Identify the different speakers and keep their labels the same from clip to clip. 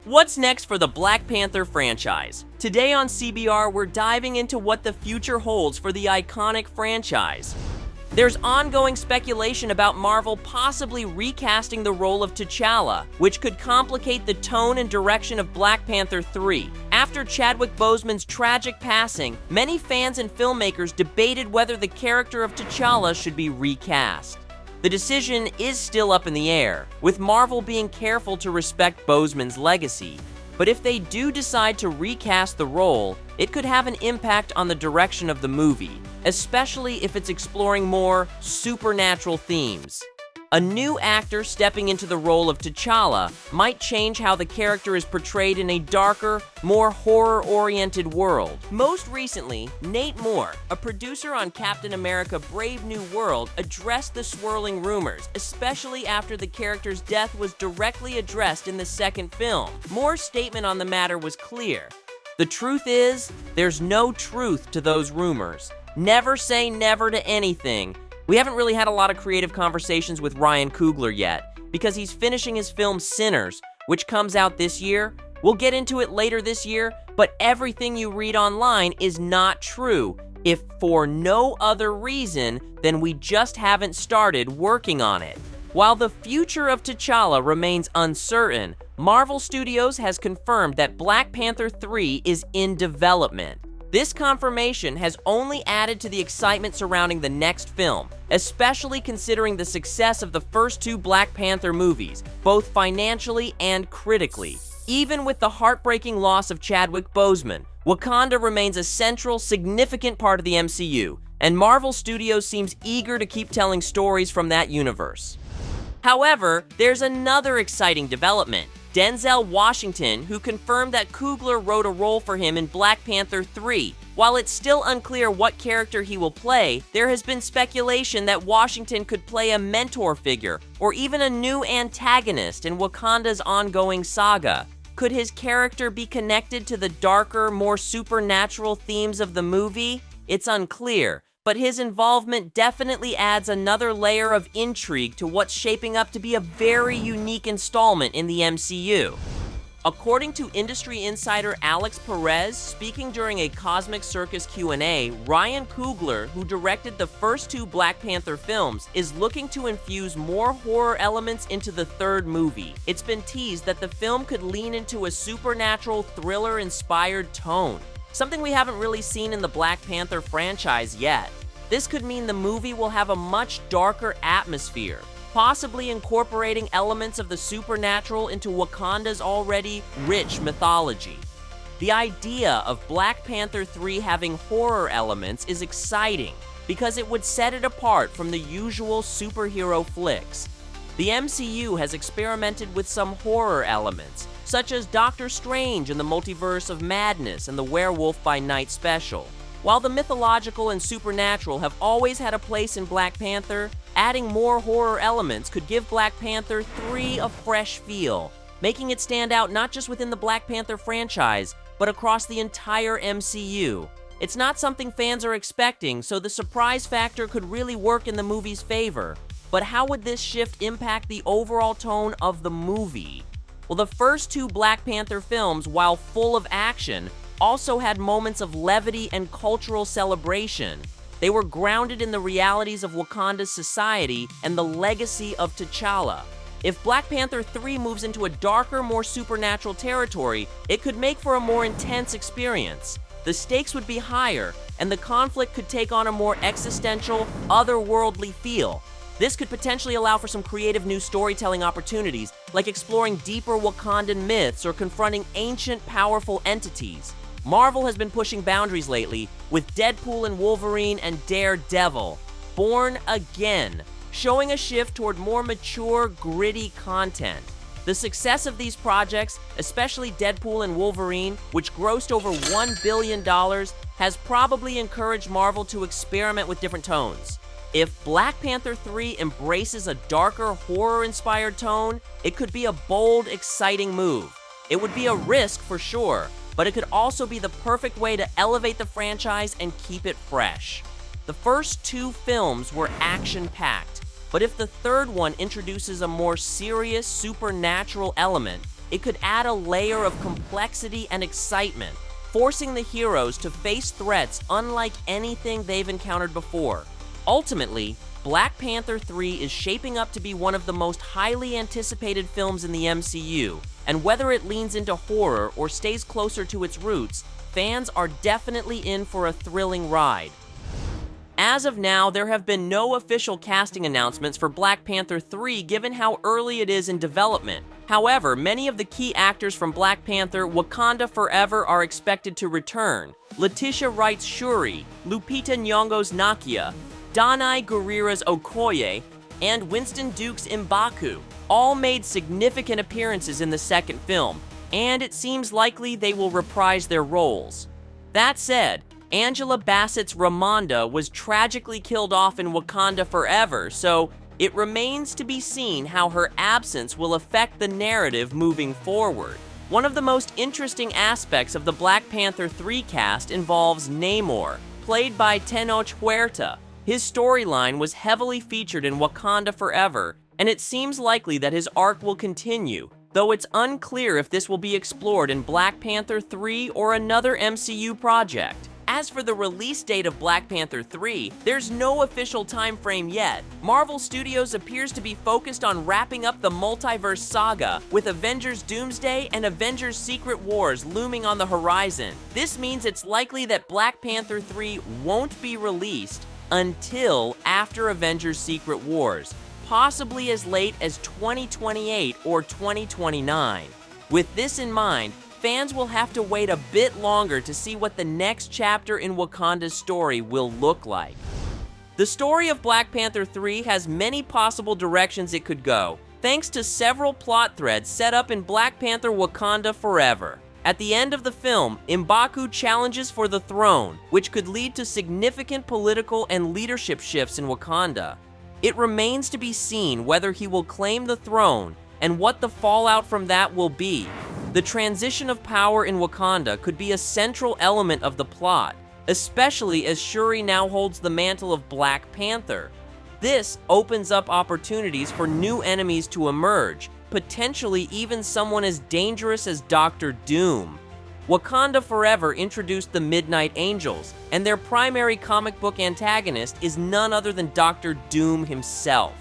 Speaker 1: What's next for the Black Panther franchise? Today on CBR, we're diving into what the future holds for the iconic franchise. There's ongoing speculation about Marvel possibly recasting the role of T'Challa, which could complicate the tone and direction of Black Panther 3. After Chadwick Boseman's tragic passing, many fans and filmmakers debated whether the character of T'Challa should be recast. The decision is still up in the air, with Marvel being careful to respect Boseman's legacy. But if they do decide to recast the role, it could have an impact on the direction of the movie, especially if it's exploring more supernatural themes. A new actor stepping into the role of T'Challa might change how the character is portrayed in a darker, more horror-oriented world. Most recently, Nate Moore, a producer on Captain America: Brave New World, addressed the swirling rumors, especially after the character's death was directly addressed in the second film. Moore's statement on the matter was clear. The truth is, there's no truth to those rumors. Never say never to anything. We haven't really had a lot of creative conversations with Ryan Coogler yet, because he's finishing his film Sinners, which comes out this year. We'll get into it later this year, but everything you read online is not true, if for no other reason than we just haven't started working on it. While the future of T'Challa remains uncertain, Marvel Studios has confirmed that Black Panther 3 is in development. This confirmation has only added to the excitement surrounding the next film, especially considering the success of the first two Black Panther movies, both financially and critically. Even with the heartbreaking loss of Chadwick Boseman, Wakanda remains a central, significant part of the MCU, and Marvel Studios seems eager to keep telling stories from that universe. However, there's another exciting development. Denzel Washington, who confirmed that Coogler wrote a role for him in Black Panther 3. While it's still unclear what character he will play, there has been speculation that Washington could play a mentor figure, or even a new antagonist in Wakanda's ongoing saga. Could his character be connected to the darker, more supernatural themes of the movie? It's unclear, but his involvement definitely adds another layer of intrigue to what's shaping up to be a very unique installment in the MCU. According to industry insider Alex Perez, speaking during a Cosmic Circus Q&A, Ryan Coogler, who directed the first two Black Panther films, is looking to infuse more horror elements into the third movie. It's been teased that the film could lean into a supernatural, thriller-inspired tone, something we haven't really seen in the Black Panther franchise yet. This could mean the movie will have a much darker atmosphere, possibly incorporating elements of the supernatural into Wakanda's already rich mythology. The idea of Black Panther 3 having horror elements is exciting because it would set it apart from the usual superhero flicks. The MCU has experimented with some horror elements, such as Doctor Strange and the Multiverse of Madness and the Werewolf by Night special. While the mythological and supernatural have always had a place in Black Panther, adding more horror elements could give Black Panther 3 a fresh feel, making it stand out not just within the Black Panther franchise, but across the entire MCU. It's not something fans are expecting, so the surprise factor could really work in the movie's favor. But how would this shift impact the overall tone of the movie? Well, the first two Black Panther films, while full of action, also had moments of levity and cultural celebration. They were grounded in the realities of Wakanda's society and the legacy of T'Challa. If Black Panther 3 moves into a darker, more supernatural territory, it could make for a more intense experience. The stakes would be higher, and the conflict could take on a more existential, otherworldly feel. This could potentially allow for some creative new storytelling opportunities, like exploring deeper Wakandan myths or confronting ancient, powerful entities. Marvel has been pushing boundaries lately with Deadpool and Wolverine and Daredevil, Born Again, showing a shift toward more mature, gritty content. The success of these projects, especially Deadpool and Wolverine, which grossed over $1 billion, has probably encouraged Marvel to experiment with different tones. If Black Panther 3 embraces a darker, horror-inspired tone, it could be a bold, exciting move. It would be a risk for sure, but it could also be the perfect way to elevate the franchise and keep it fresh. The first two films were action-packed, but if the third one introduces a more serious supernatural element, it could add a layer of complexity and excitement, forcing the heroes to face threats unlike anything they've encountered before. Ultimately, Black Panther 3 is shaping up to be one of the most highly anticipated films in the MCU, and whether it leans into horror or stays closer to its roots, fans are definitely in for a thrilling ride. As of now, there have been no official casting announcements for Black Panther 3 given how early it is in development. However, many of the key actors from Black Panther Wakanda Forever are expected to return. Letitia Wright's Shuri, Lupita Nyong'o's Nakia, Danai Gurira's Okoye, and Winston Duke's M'Baku all made significant appearances in the second film, and it seems likely they will reprise their roles. That said, Angela Bassett's Ramonda was tragically killed off in Wakanda Forever, so it remains to be seen how her absence will affect the narrative moving forward. One of the most interesting aspects of the Black Panther 3 cast involves Namor, played by Tenoch Huerta. His storyline was heavily featured in Wakanda Forever, and it seems likely that his arc will continue, though it's unclear if this will be explored in Black Panther 3 or another MCU project. As for the release date of Black Panther 3, there's no official time frame yet. Marvel Studios appears to be focused on wrapping up the multiverse saga, with Avengers Doomsday and Avengers Secret Wars looming on the horizon. This means it's likely that Black Panther 3 won't be released until after Avengers Secret Wars, possibly as late as 2028 or 2029. With this in mind, fans will have to wait a bit longer to see what the next chapter in Wakanda's story will look like. The story of Black Panther 3 has many possible directions it could go, thanks to several plot threads set up in Black Panther Wakanda Forever. At the end of the film, M'Baku challenges for the throne, which could lead to significant political and leadership shifts in Wakanda. It remains to be seen whether he will claim the throne and what the fallout from that will be. The transition of power in Wakanda could be a central element of the plot, especially as Shuri now holds the mantle of Black Panther. This opens up opportunities for new enemies to emerge, potentially even someone as dangerous as Dr. Doom. Wakanda Forever introduced the Midnight Angels, and their primary comic book antagonist is none other than Dr. Doom himself.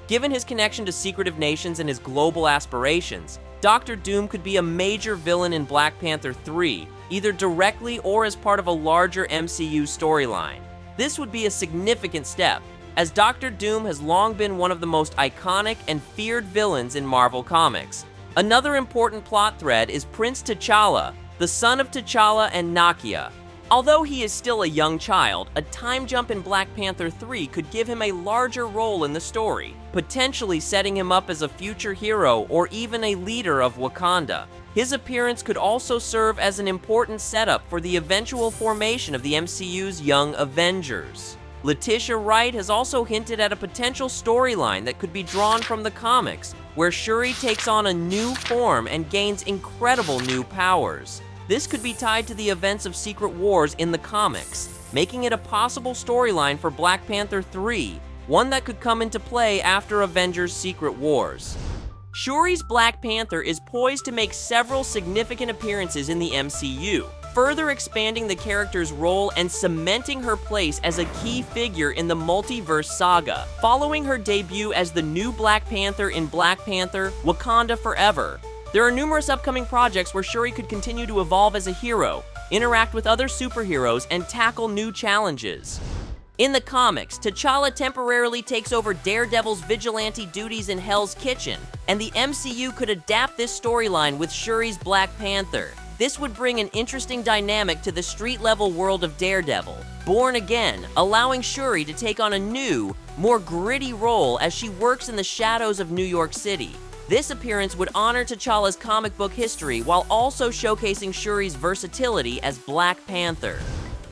Speaker 1: Given his connection to secretive nations and his global aspirations, Dr. Doom could be a major villain in Black Panther 3, either directly or as part of a larger MCU storyline. This would be a significant step, as Dr. Doom has long been one of the most iconic and feared villains in Marvel Comics. Another important plot thread is Prince T'Challa, the son of T'Challa and Nakia. Although he is still a young child, a time jump in Black Panther 3 could give him a larger role in the story, potentially setting him up as a future hero or even a leader of Wakanda. His appearance could also serve as an important setup for the eventual formation of the MCU's Young Avengers. Letitia Wright has also hinted at a potential storyline that could be drawn from the comics, where Shuri takes on a new form and gains incredible new powers. This could be tied to the events of Secret Wars in the comics, making it a possible storyline for Black Panther 3, one that could come into play after Avengers Secret Wars. Shuri's Black Panther is poised to make several significant appearances in the MCU, further expanding the character's role and cementing her place as a key figure in the multiverse saga. Following her debut as the new Black Panther in Black Panther Wakanda Forever, there are numerous upcoming projects where Shuri could continue to evolve as a hero, interact with other superheroes, and tackle new challenges. In the comics, T'Challa temporarily takes over Daredevil's vigilante duties in Hell's Kitchen, and the MCU could adapt this storyline with Shuri's Black Panther. This would bring an interesting dynamic to the street-level world of Daredevil, born again, allowing Shuri to take on a new, more gritty role as she works in the shadows of New York City. This appearance would honor T'Challa's comic book history while also showcasing Shuri's versatility as Black Panther.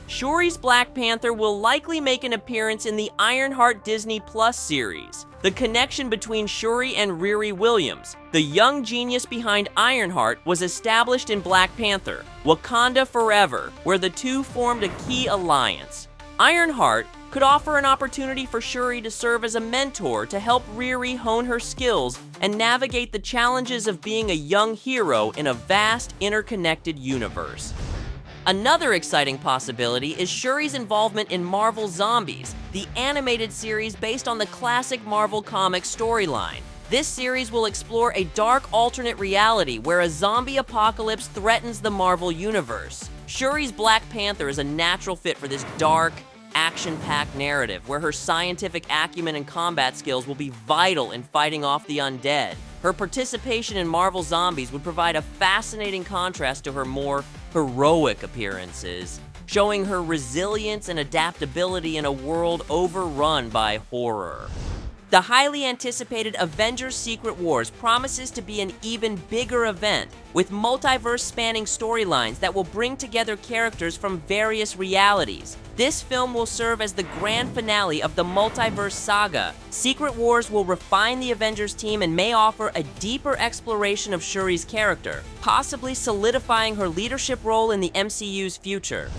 Speaker 1: Shuri's Black Panther will likely make an appearance in the Ironheart Disney Plus series. The connection between Shuri and Riri Williams, the young genius behind Ironheart, was established in Black Panther Wakanda Forever, where the two formed a key alliance. Ironheart, could offer an opportunity for Shuri to serve as a mentor to help Riri hone her skills and navigate the challenges of being a young hero in a vast, interconnected universe. Another exciting possibility is Shuri's involvement in Marvel Zombies, the animated series based on the classic Marvel Comics storyline. This series will explore a dark alternate reality where a zombie apocalypse threatens the Marvel Universe. Shuri's Black Panther is a natural fit for this dark, action-packed narrative where her scientific acumen and combat skills will be vital in fighting off the undead. Her participation in Marvel Zombies would provide a fascinating contrast to her more heroic appearances, showing her resilience and adaptability in a world overrun by horror. The highly anticipated Avengers Secret Wars promises to be an even bigger event, with multiverse-spanning storylines that will bring together characters from various realities. This film will serve as the grand finale of the multiverse saga. Secret Wars will refine the Avengers team and may offer a deeper exploration of Shuri's character, possibly solidifying her leadership role in the MCU's future.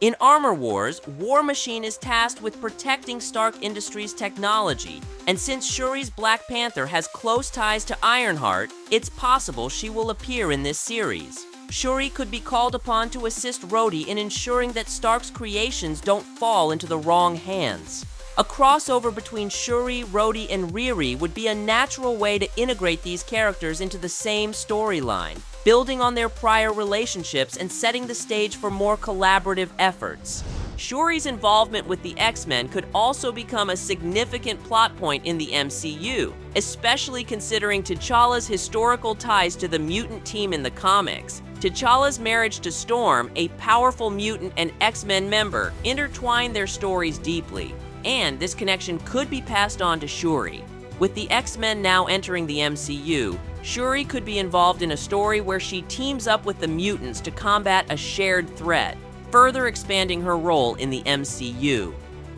Speaker 1: In Armor Wars, War Machine is tasked with protecting Stark Industries' technology, and since Shuri's Black Panther has close ties to Ironheart, it's possible she will appear in this series. Shuri could be called upon to assist Rhodey in ensuring that Stark's creations don't fall into the wrong hands. A crossover between Shuri, Rhodey, and Riri would be a natural way to integrate these characters into the same storyline, building on their prior relationships and setting the stage for more collaborative efforts. Shuri's involvement with the X-Men could also become a significant plot point in the MCU, especially considering T'Challa's historical ties to the mutant team in the comics. T'Challa's marriage to Storm, a powerful mutant and X-Men member, intertwine their stories deeply, and this connection could be passed on to Shuri. With the X-Men now entering the MCU, Shuri could be involved in a story where she teams up with the mutants to combat a shared threat, further expanding her role in the MCU.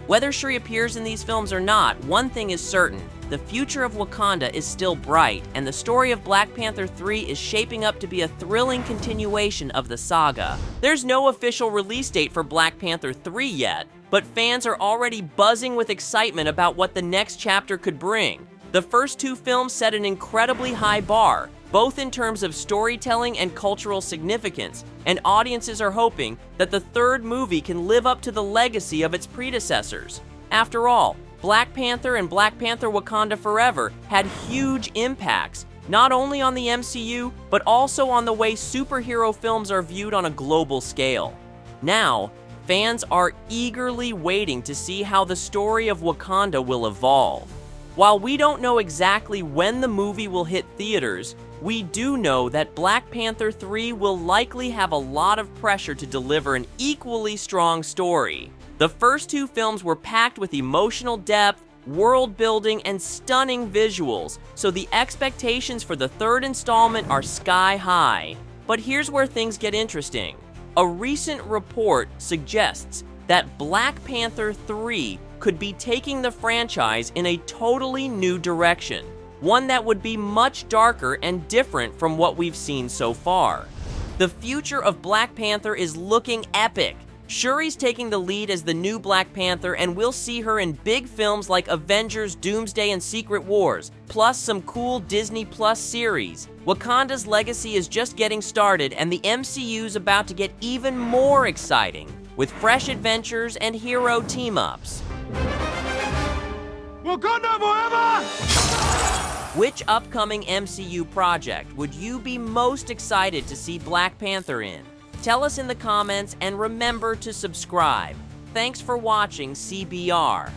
Speaker 1: Whether Shuri appears in these films or not, one thing is certain: the future of Wakanda is still bright, and the story of Black Panther 3 is shaping up to be a thrilling continuation of the saga. There's no official release date for Black Panther 3 yet, but fans are already buzzing with excitement about what the next chapter could bring. The first two films set an incredibly high bar, both in terms of storytelling and cultural significance, and audiences are hoping that the third movie can live up to the legacy of its predecessors. After all, Black Panther and Black Panther Wakanda Forever had huge impacts, not only on the MCU, but also on the way superhero films are viewed on a global scale. Now, fans are eagerly waiting to see how the story of Wakanda will evolve. While we don't know exactly when the movie will hit theaters, we do know that Black Panther 3 will likely have a lot of pressure to deliver an equally strong story. The first two films were packed with emotional depth, world building, and stunning visuals, so the expectations for the third installment are sky high. But here's where things get interesting. A recent report suggests that Black Panther 3 could be taking the franchise in a totally new direction, one that would be much darker and different from what we've seen so far. The future of Black Panther is looking epic. Shuri's taking the lead as the new Black Panther, and we'll see her in big films like Avengers, Doomsday, and Secret Wars, plus some cool Disney Plus series. Wakanda's legacy is just getting started, and the MCU's about to get even more exciting, with fresh adventures and hero team-ups.
Speaker 2: Wakanda Forever!
Speaker 1: Which upcoming MCU project would you be most excited to see Black Panther in? Tell us in the comments, and remember to subscribe. Thanks for watching CBR.